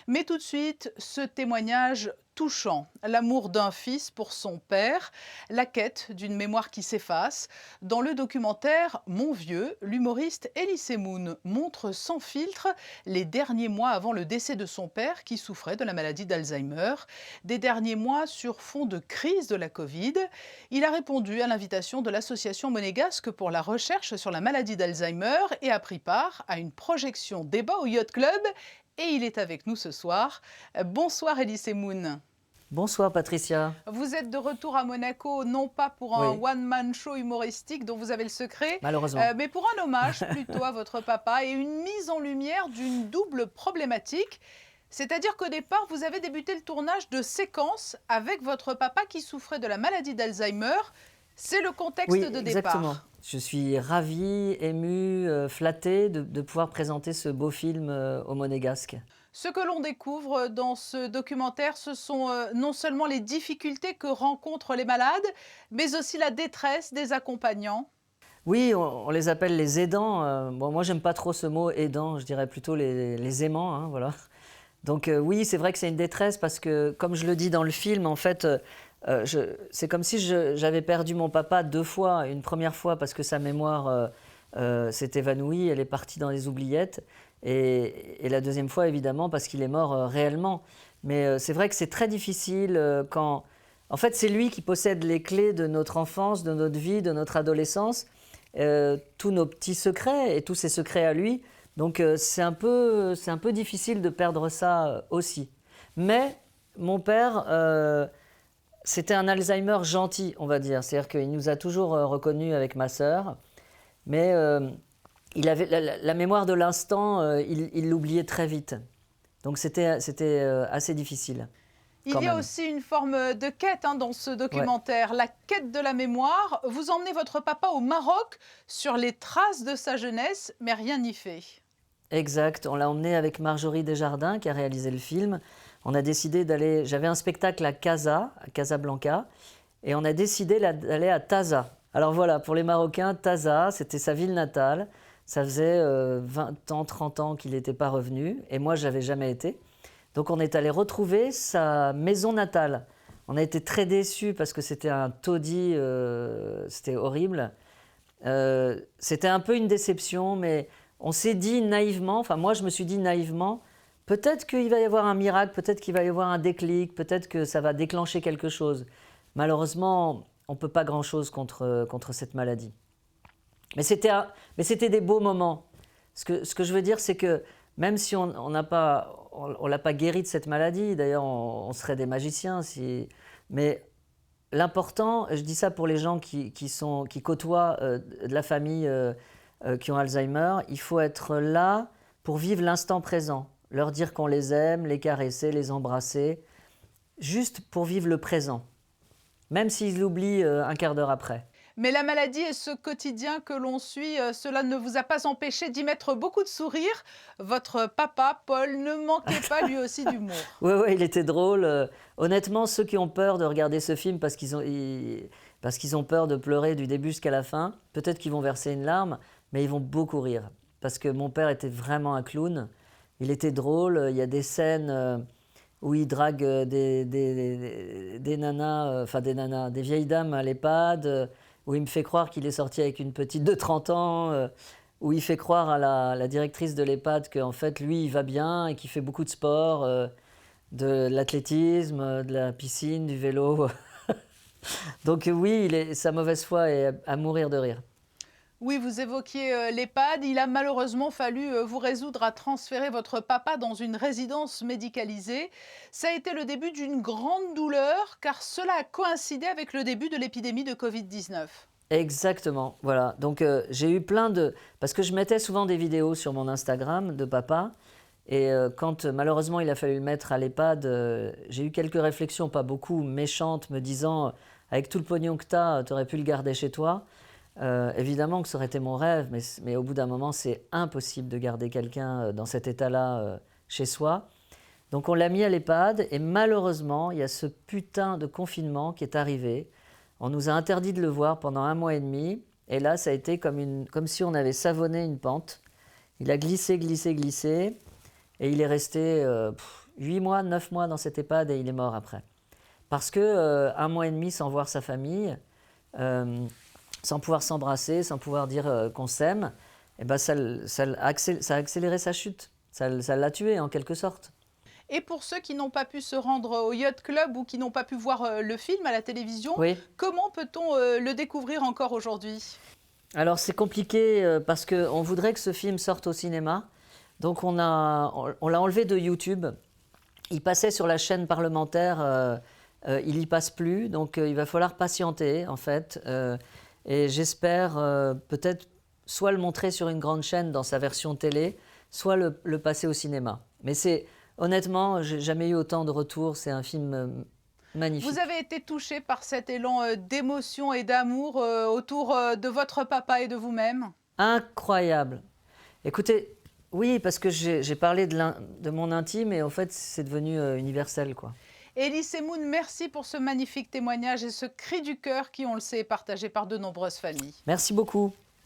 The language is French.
Mais tout de suite, ce témoignage touchant, l'amour d'un fils pour son père, la quête d'une mémoire qui s'efface. Dans le documentaire Mon vieux, l'humoriste Elie Semoun montre sans filtre les derniers mois avant le décès de son père qui souffrait de la maladie d'Alzheimer. Des derniers mois sur fond de crise de la Covid. Il a répondu à l'invitation de l'association monégasque pour la recherche sur la maladie d'Alzheimer et a pris part à une projection débat au Yacht Club. Et il est avec nous ce soir. Bonsoir Elie Semoun. Bonsoir Patricia. Vous êtes de retour à Monaco, non pas pour un Oui, one-man show humoristique dont vous avez le secret, malheureusement. mais pour un hommage plutôt à votre papa et une mise en lumière d'une double problématique. C'est-à-dire qu'au départ, vous avez débuté le tournage de séquences avec votre papa qui souffrait de la maladie d'Alzheimer. C'est le contexte Oui, de exactement. départ. Je suis ravi, ému, flatté de pouvoir présenter ce beau film au Monégasque. Ce que l'on découvre dans ce documentaire, ce sont non seulement les difficultés que rencontrent les malades, mais aussi la détresse des accompagnants. Oui, on les appelle les aidants. Bon, moi, j'aime pas trop ce mot aidant, je dirais plutôt les aimants, hein, voilà. Donc oui, c'est vrai que c'est une détresse parce que, comme je le dis dans le film, en fait, c'est comme si j'avais perdu mon papa deux fois. Une première fois parce que sa mémoire s'est évanouie, elle est partie dans les oubliettes. Et la deuxième fois, évidemment, parce qu'il est mort réellement. Mais c'est vrai que c'est très difficile quand... En fait, c'est lui qui possède les clés de notre enfance, de notre vie, de notre adolescence, tous nos petits secrets et tous ses secrets à lui. Donc c'est un peu difficile de perdre ça aussi. Mais mon père, c'était un Alzheimer gentil, on va dire. C'est-à-dire qu'il nous a toujours reconnus avec ma sœur. Mais il avait la mémoire de l'instant, il l'oubliait très vite. Donc c'était assez difficile, Il quand y a même. aussi une forme de quête dans ce Ouais, documentaire, la quête de la mémoire. Vous emmenez votre papa au Maroc sur les traces de sa jeunesse, mais rien n'y fait. exact. On l'a emmené avec Marjorie Desjardins, qui a réalisé le film. On a décidé d'aller... J'avais un spectacle à Casa, à Casablanca, et on a décidé d'aller à Taza. Alors voilà, pour les Marocains, Taza, c'était sa ville natale. Ça faisait 20 ans, 30 ans qu'il n'était pas revenu, et moi, je n'avais jamais été. Donc on est allé retrouver sa maison natale. On a été très déçus parce que c'était un taudis, c'était horrible. C'était un peu une déception, mais on s'est dit naïvement, enfin moi je me suis dit naïvement, peut-être qu'il va y avoir un miracle, peut-être qu'il va y avoir un déclic, peut-être que ça va déclencher quelque chose. Malheureusement, on ne peut pas grand-chose contre cette maladie. Mais c'était des beaux moments. Ce que je veux dire, c'est que même si on n'a pas, on l'a pas guéri de cette maladie, d'ailleurs on serait des magiciens, mais l'important, je dis ça pour les gens qui côtoient de la famille qui ont Alzheimer, il faut être là pour vivre l'instant présent, leur dire qu'on les aime, les caresser, les embrasser, juste pour vivre le présent, même s'ils l'oublient un quart d'heure après. Mais la maladie et ce quotidien que l'on suit, cela ne vous a pas empêché d'y mettre beaucoup de sourires. Votre papa, Paul, ne manquait pas lui aussi d'humour. Oui, ouais, il était drôle. Honnêtement, ceux qui ont peur de regarder ce film parce qu'ils ont peur de pleurer du début jusqu'à la fin, peut-être qu'ils vont verser une larme, mais ils vont beaucoup rire. Parce que mon père était vraiment un clown. Il était drôle. Il y a des scènes où il drague des nanas, enfin des nanas, des vieilles dames à l'EHPAD, où il me fait croire qu'il est sorti avec une petite de 30 ans. Où il fait croire à la directrice de l'EHPAD qu'en fait, lui, il va bien et qu'il fait beaucoup de sport, de l'athlétisme, de la piscine, du vélo. Donc oui, sa mauvaise foi est à mourir de rire. Oui, vous évoquiez l'EHPAD. Il a malheureusement fallu vous résoudre à transférer votre papa dans une résidence médicalisée. Ça a été le début d'une grande douleur, car cela a coïncidé avec le début de l'épidémie de Covid-19. Exactement, voilà. Donc j'ai eu plein de... Parce que je mettais souvent des vidéos sur mon Instagram de papa. Et quand malheureusement il a fallu le mettre à l'EHPAD, j'ai eu quelques réflexions, pas beaucoup, méchantes, me disant, avec tout le pognon que tu as, tu aurais pu le garder chez toi. Évidemment que ça aurait été mon rêve, mais au bout d'un moment, c'est impossible de garder quelqu'un dans cet état-là chez soi. Donc on l'a mis à l'EHPAD et malheureusement, il y a ce putain de confinement qui est arrivé. On nous a interdit de le voir pendant 1 mois et demi. Et là, ça a été comme si on avait savonné une pente. Il a glissé, glissé, glissé. Et il est resté 8 mois, 9 mois dans cette EHPAD et il est mort après. Parce que 1 mois et demi sans voir sa famille, sans pouvoir s'embrasser, sans pouvoir dire qu'on s'aime, eh ben ça a accéléré sa chute. Ça l'a tué en quelque sorte. Et pour ceux qui n'ont pas pu se rendre au Yacht Club ou qui n'ont pas pu voir le film à la télévision, Oui. comment peut-on le découvrir encore aujourd'hui? Alors c'est compliqué parce qu'on voudrait que ce film sorte au cinéma. Donc on l'a enlevé de YouTube. Il passait sur la chaîne parlementaire, il n'y passe plus. Donc il va falloir patienter en fait. Et j'espère peut-être soit le montrer sur une grande chaîne dans sa version télé, soit le passer au cinéma. Mais honnêtement, j'ai jamais eu autant de retours. C'est un film magnifique. Vous avez été touché par cet élan d'émotion et d'amour autour de votre papa et de vous-même? Incroyable. Écoutez, oui, parce que j'ai parlé de mon intime et en fait, c'est devenu universel, quoi. Elie Semoun, merci pour ce magnifique témoignage et ce cri du cœur qui, on le sait, est partagé par de nombreuses familles. Merci beaucoup.